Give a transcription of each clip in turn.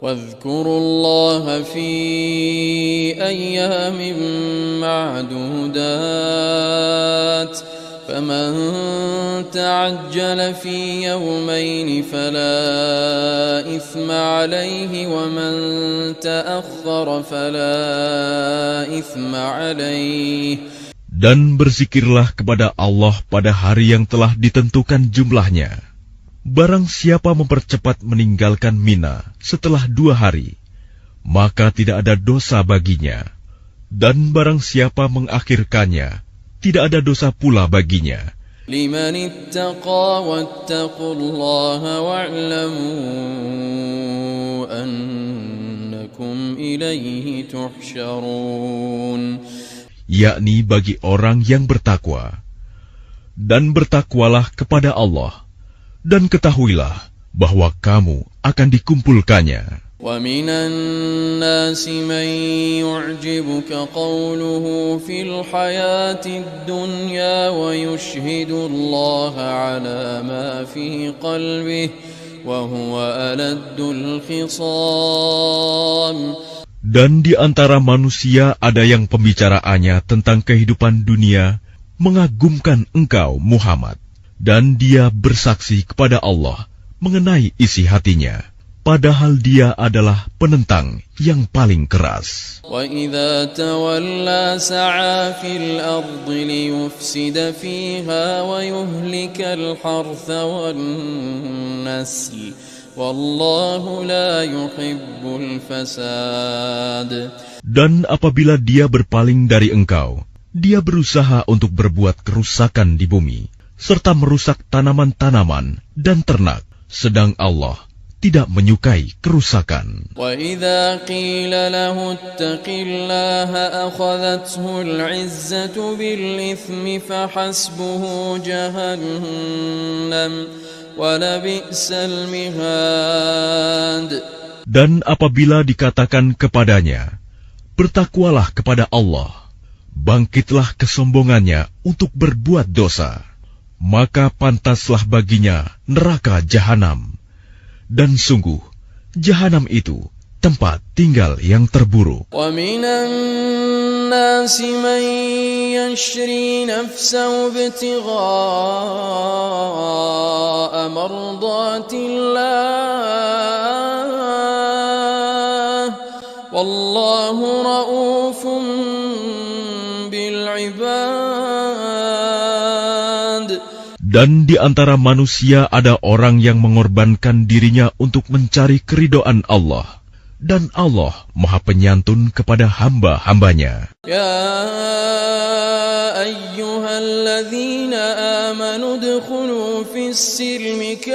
واذكروا الله في أيام معدودات فمن تعجل في يومين فلا إثم عليه ومن تأخر فلا إثم عليه. Dan berzikirlah kepada Allah pada hari yang telah ditentukan jumlahnya. Barang siapa mempercepat meninggalkan Mina setelah 2 hari, maka tidak ada dosa baginya. Dan barang siapa mengakhirkannya, tidak ada dosa pula baginya. لمن اتقى واتقوا الله واعلموا أنكم إليه تحشرون. Yakni bagi orang yang bertakwa. Dan bertakwalah kepada Allah, dan ketahuilah bahwa kamu akan dikumpulkannya. وَمِنَ النَّاسِ مَن يُعْجِبُكَ قَوْلُهُ فِي الْحَيَاةِ الدُّنْيَا وَيُشْهِدُ اللَّهَ عَلَى مَا فِي قَلْبِهِ وَهُوَ أَلَدُّ الْخِصَامِ. Dan di antara manusia ada yang pembicaraannya tentang kehidupan dunia mengagumkan engkau, Muhammad, dan dia bersaksi kepada Allah mengenai isi hatinya, padahal dia adalah penentang yang paling keras. وَإِذَا تَوَلَّى سَعَى فِي الْأَرْضِ لِيُفْسِدَ فِيهَا وَيُهْلِكَ الْحَرْثَ وَالنَّسْلَ وَاللَّهُ لَا يُحِبُّ الْفَسَادَ. Dan apabila dia berpaling dari engkau, dia berusaha untuk berbuat kerusakan di bumi, serta merusak tanaman-tanaman dan ternak, sedang Allah tidak menyukai kerusakan. وَإِذَا قِيلَ لَهُ اتَّقِ اللَّهَ أَخَذَتْهُ الْعِزَّةُ بِالْإِثْمِ فَحَسْبُهُ جَهَنَّمُ وَلَبِئْسَ الْمِهَادُ. Dan apabila dikatakan kepadanya, bertakwalah kepada Allah, bangkitlah kesombongannya untuk berbuat dosa, maka pantaslah baginya neraka jahanam. Dan sungguh, jahanam itu tempat tinggal yang terburuk. وَمِنَ النَّاسِ مَن يَشْرِي نَفْسَهُ ابْتِغَاءَ مَرْضَاتِ اللَّهِ وَاللَّهُ رَءُوفٌ بِالْعِبَادِ. Dan di antara manusia ada orang yang mengorbankan dirinya untuk mencari keridhaan Allah, dan Allah Maha Penyantun kepada hamba-hambanya. Ya ayyuhalladzina amanu udkhulu fis silmi kaffah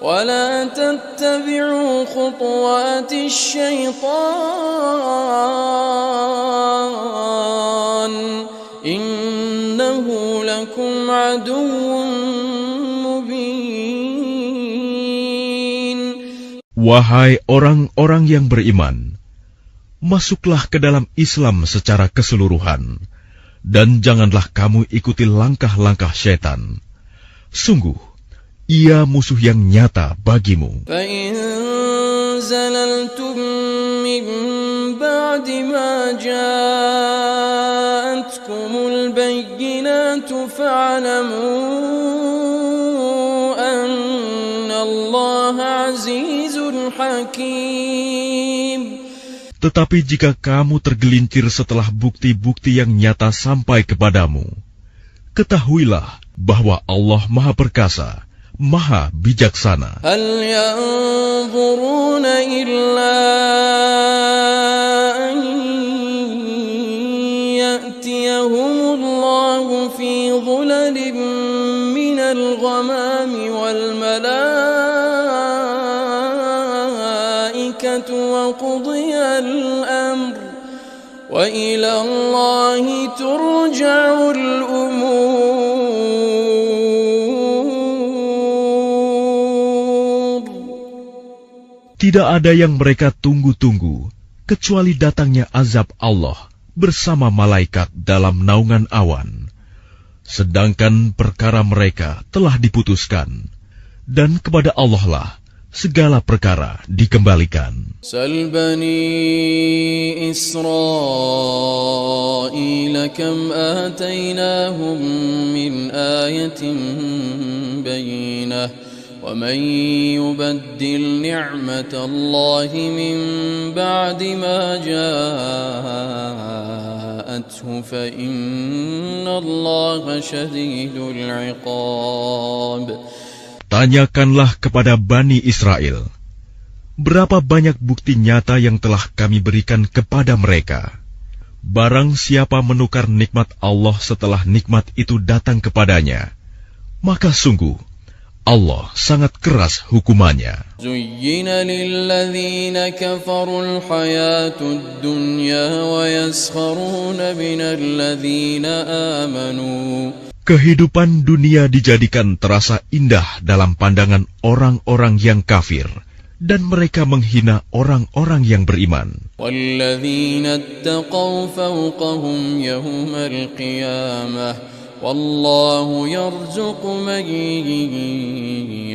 wa la tattabi'u khutuwatis syaitan innahu lakum aduwwun mubin. Wahai orang-orang yang beriman, masuklah ke dalam Islam secara keseluruhan, dan janganlah kamu ikuti langkah-langkah syaitan. Sungguh, ia musuh yang nyata bagimu. فَإِن زَلَلْتُم مِّن بَعْدِ مَا جَاءَتْكُمُ الْبَيِّنَاتُ فَاعْلَمُوا أَنَّ اللَّهَ عَزِيزٌ حَكِيمٌ. Tetapi jika kamu tergelincir setelah bukti-bukti yang nyata sampai kepadamu, ketahuilah bahwa Allah Maha Perkasa, Maha Bijaksana. هل ينظرون إلا أن يأتيهم الله في ظلل من الغمام والملائكة وقضي الأمر وإلى الله ترجع الأمور. Tidak ada yang mereka tunggu-tunggu, kecuali datangnya azab Allah bersama malaikat dalam naungan awan. sedangkan perkara mereka telah diputuskan, dan kepada Allah lah segala perkara dikembalikan. Sal bani Israil kam atainahum min ayatin bayyinah wa man yubaddil ni'matallahi min ba'di ma ja'athu fa innallaha syadidul 'iqab. Tanyakanlah kepada Bani Israel, berapa banyak bukti nyata yang telah kami berikan kepada mereka. Barang siapa menukar nikmat Allah setelah nikmat itu datang kepadanya, maka sungguh Allah sangat keras hukumannya. Zuyyina lilladzina kafarul hayatud dunya wa yaskharuna minal ladzina amanu. Kehidupan dunia dijadikan terasa indah dalam pandangan orang-orang yang kafir, dan mereka menghina orang-orang yang beriman. وَالَّذِينَ اتَّقَوْا فَوْقَهُمْ يَوْمَ الْقِيَامَةِ وَاللَّهُ يَرْزُقُ مَن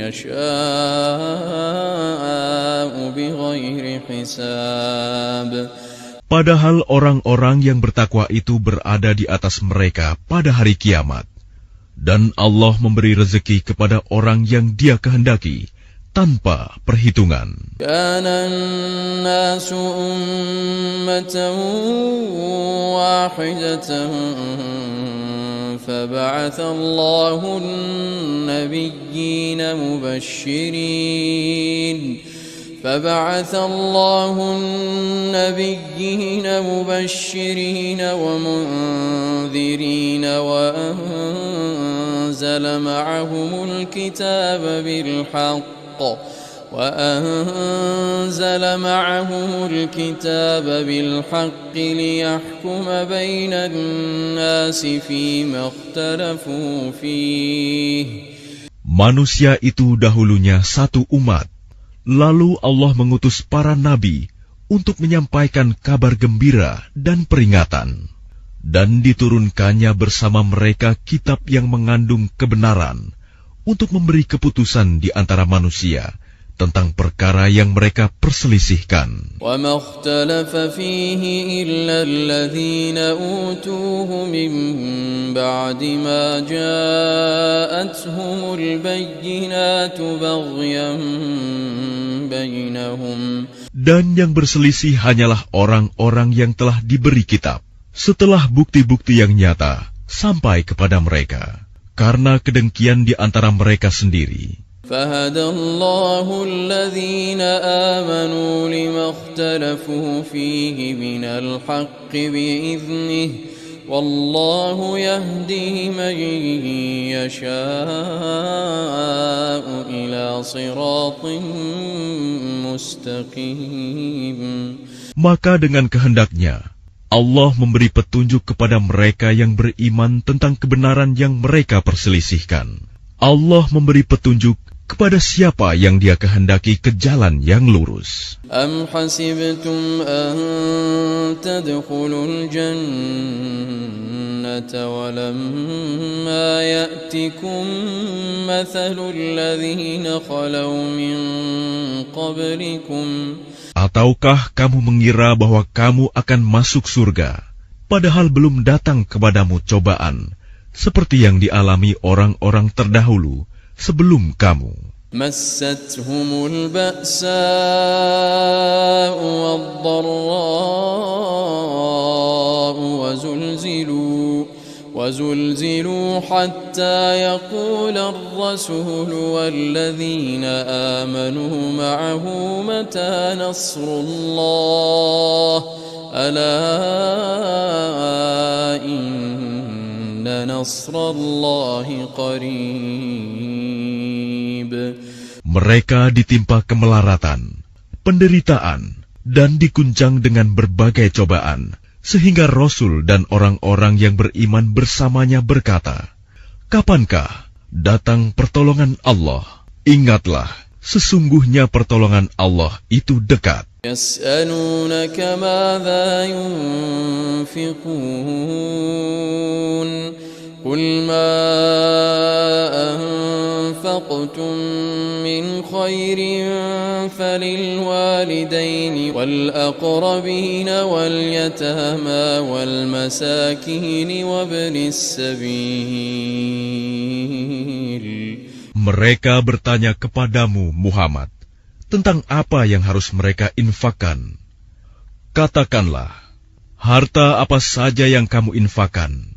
يَشَاءُ بِغَيْرِ حِسَابٍ. Padahal orang-orang yang bertakwa itu berada di atas mereka pada hari kiamat. Dan Allah memberi rezeki kepada orang yang Dia kehendaki tanpa perhitungan. Kana an-nasu ummatan wahidatan fab'atha Allahu an-nabiyyina mubashirin فبعث الله النبيين مبشرين ومنذرين وأنزل معهم الكتاب بالحق ليحكم بين الناس فيما اختلفوا فيه. Manusia itu dahulunya satu umat. Lalu Allah mengutus para nabi untuk menyampaikan kabar gembira dan peringatan. Dan diturunkannya bersama mereka kitab yang mengandung kebenaran untuk memberi keputusan di antara manusia tentang perkara yang mereka perselisihkan. وَمَا اخْتَلَفَ فِيهِ إِلَّا الَّذِينَ أُوتُوهُ مِن بَعْدِ مَا جَاءَتْهُمُ الْبَيِّنَاتُ بَغْيًا بَيْنَهُمْ. Dan yang berselisih hanyalah orang-orang yang telah diberi kitab setelah bukti-bukti yang nyata sampai kepada mereka, karena kedengkian di antara mereka sendiri. فَهَدَى اللَّهُ الَّذِينَ آمَنُوا لِمَا اخْتَلَفُوا فِيهِ مِنَ الْحَقِّ بِإِذْنِهِ وَاللَّهُ يَهْدِي مَن يَشَاءُ إِلَى صِرَاطٍ مُسْتَقِيمٍ. Maka dengan kehendaknya Allah memberi petunjuk kepada mereka yang beriman tentang kebenaran yang mereka perselisihkan. Allah memberi petunjuk kepada siapa yang Dia kehendaki ke jalan yang lurus. Am hasibtum an tadkhulul jannata wa lamma ya'tikum mathalul ladzina khalaw min qablikum. Ataukah kamu mengira bahwa kamu akan masuk surga, padahal belum datang kepadamu cobaan seperti yang dialami orang-orang terdahulu sebelum kamu. Massathumul ba'sa'u wad-dharra'u wa zulzilu hatta yaqula ar-rasulu wal-ladzina amanu ma'ahu mata nasrullah ala nasrallahi qarib. Mereka ditimpa kemelaratan, penderitaan, dan diguncang dengan berbagai cobaan, sehingga Rasul dan orang-orang yang beriman bersamanya berkata, "Kapankah datang pertolongan Allah?" Ingatlah, sesungguhnya pertolongan Allah itu dekat. Yas'alunaka madza yunfiqun قل ما أنفقتم من خير فللوالدين والأقربين واليتامى والمساكين وابن السبيل. Mereka bertanya kepadamu, Muhammad, tentang apa yang harus mereka infakkan. Katakanlah, harta apa saja yang kamu infakkan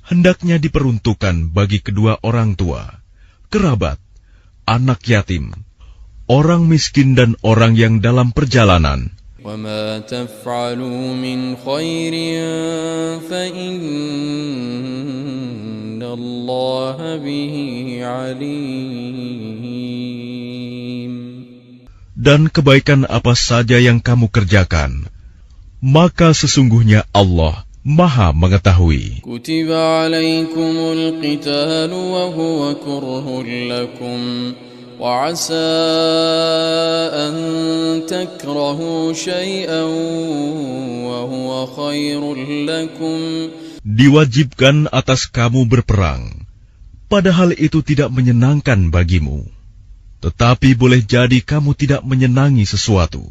hendaknya diperuntukkan bagi kedua orang tua, kerabat, anak yatim, orang miskin dan orang yang dalam perjalanan. وَمَا تَفْعَلُوا مِنْ خَيْرٍ فَإِنَّ اللَّهَ بِهِ عَلِيمٌ. Dan kebaikan apa saja yang kamu kerjakan, maka sesungguhnya Allah Maha mengetahui. كُتِبَ عَلَيْكُمُ الْقِتَالُ وَهُوَ كُرْهٌ لَكُمْ وَعَسَىٰ أَن تَكْرَهُوا شَيْئًا وَهُوَ خَيْرٌ لَكُمْ. Diwajibkan atas kamu berperang, padahal itu tidak menyenangkan bagimu. Tetapi boleh jadi kamu tidak menyenangi sesuatu,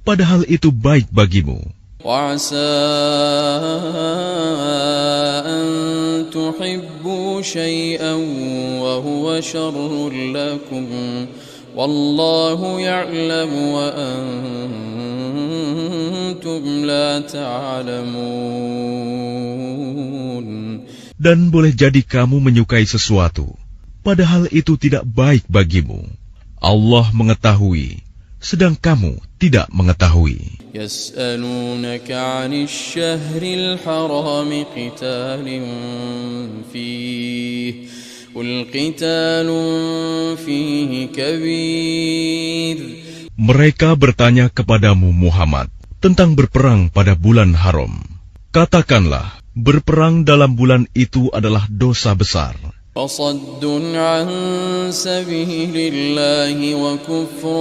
padahal itu baik bagimu. وَعَسَىٰ أَن تُحِبُّوا شَيْئًا وَهُوَ شَرٌّ لَكُمْ وَاللَّهُ يَعْلَمُ وَأَنتُمْ لَا تَعْلَمُونَ. Dan boleh jadi kamu menyukai sesuatu, padahal itu tidak baik bagimu. Allah mengetahui, sedang kamu tidak mengetahui. يَسْأَلُونَكَ عَنِ الشَّهْرِ الْحَرَامِ قِتَالٍ فِيهِ قُلْ قِتَالٌ فِيهِ كَبِيرٌ. Mereka bertanya kepadamu, Muhammad, tentang berperang pada bulan haram. Katakanlah, berperang dalam bulan itu adalah dosa besar. وَصَدٌّ عَن سَبِيلِ اللَّهِ وَكُفْرٌ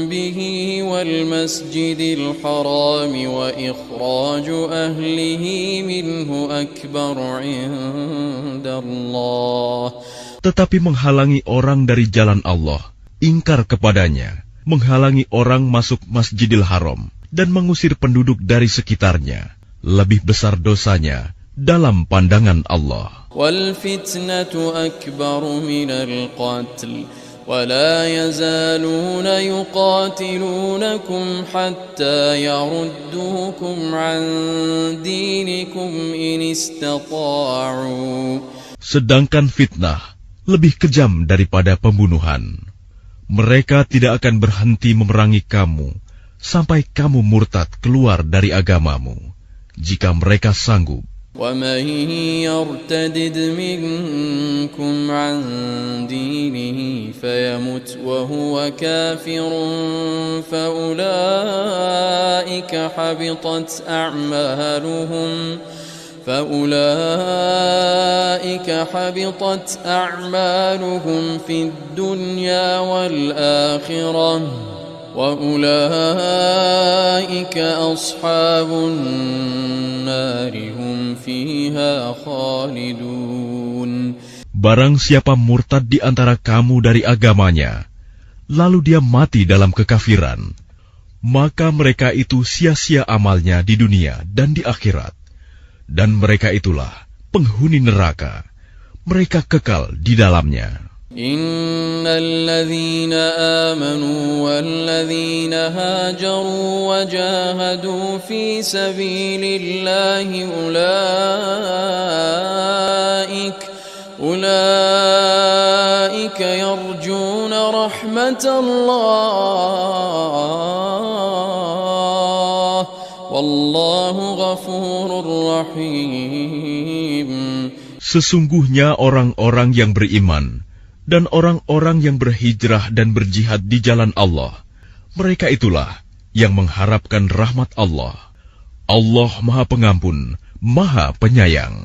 بِهِ وَالْمَسْجِدِ الْحَرَامِ وَإِخْرَاجُ أَهْلِهِ مِنْهُ أَكْبَرُ عِندَ اللَّهِ. Tetapi menghalangi orang dari jalan Allah, ingkar kepadanya, menghalangi orang masuk Masjidil Haram, dan mengusir penduduk dari sekitarnya, lebih besar dosanya dalam pandangan Allah. وَالْفِتْنَةُ أَكْبَرُ مِنَ الْقَتْلِ وَلَا يَزَالُونَ يُقَاتِلُونَكُمْ حَتَّى يَرُدُّوكُمْ عَنْ دِينِكُمْ إِنِ اسْتَطَاعُوا. Sedangkan fitnah lebih kejam daripada pembunuhan. Mereka tidak akan berhenti memerangi kamu sampai kamu murtad keluar dari agamamu, jika mereka sanggup. وَمَن يَرْتَدِدْ مِنكُمْ عَنْ دِينِهِ فَيَمُتْ وَهُوَ كَافِرٌ فَأُولَئِكَ حَبِطَتْ أَعْمَالُهُمْ فِي الدُّنْيَا وَالْآخِرَةِ وَأُولَئِكَ أَصْحَابُ النَّارِ هُمْ فِيهَا خَالِدُونَ. Barang siapa murtad di antara kamu dari agamanya, lalu dia mati dalam kekafiran, maka mereka itu sia-sia amalnya di dunia dan di akhirat. Dan mereka itulah penghuni neraka, mereka kekal di dalamnya. إن الذين آمنوا والذين هاجروا وجاهدوا في سبيل الله أولئك يرجون رحمة الله والله غفور رحيم. Sesungguhnya orang-orang yang beriman dan orang-orang yang berhijrah dan berjihad di jalan Allah, mereka itulah yang mengharapkan rahmat Allah. Allah Maha Pengampun, Maha Penyayang.